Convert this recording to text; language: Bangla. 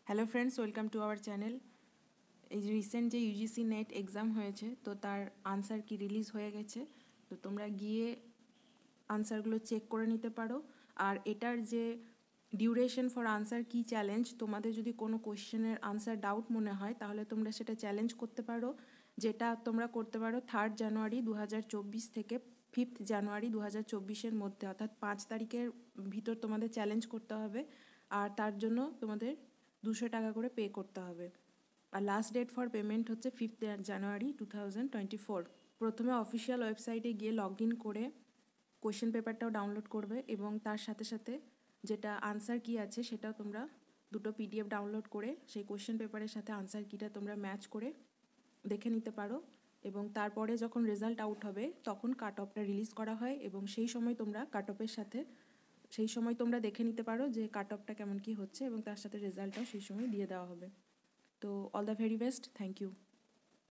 Hello friends, welcome to our channel. এই যে রিসেন্ট যে ইউজিসি নেট এক্সাম হয়েছে, তো তার আনসার কি রিলিজ হয়ে গেছে। তো তোমরা গিয়ে আনসারগুলো চেক করে নিতে পারো। আর এটার যে ডিউরেশন ফর আনসার কি চ্যালেঞ্জ, তোমাদের যদি কোনো কোয়েশ্চেনের আনসার ডাউট মনে হয় তাহলে তোমরা সেটা চ্যালেঞ্জ করতে পারো, যেটা তোমরা করতে পারো 3 জানুয়ারি 2024 থেকে 5 জানুয়ারি 2024-এর মধ্যে, অর্থাৎ 5 তারিখের ভিতর তোমাদের চ্যালেঞ্জ করতে হবে। আর তার জন্য তোমাদের 200 টাকা করে পে করতে হবে। আর লাস্ট ডেট ফর পেমেন্ট হচ্ছে 5 জানুয়ারি 2024। প্রথমে অফিসিয়াল ওয়েবসাইটে গিয়ে লগ ইন করে কোয়েশ্চেন পেপারটাও ডাউনলোড করবে, এবং তার সাথে সাথে যেটা আনসার কি আছে সেটাও তোমরা দুটো পিডিএফ ডাউনলোড করে সেই কোয়েশ্চেন পেপারের সাথে আনসার কিটা তোমরা ম্যাচ করে দেখে নিতে পারো। এবং তারপরে যখন রেজাল্ট আউট হবে তখন কাট অফটা রিলিজ করা হয়, এবং সেই সময় তোমরা কাট অফের সাথে তোমরা দেখে নিতে পারো যে কাট অফটা কেমন কি হচ্ছে, এবং তার সাথে রেজাল্টটাও সেই সময় দিয়ে দেওয়া হবে। তো all the very best, thank you.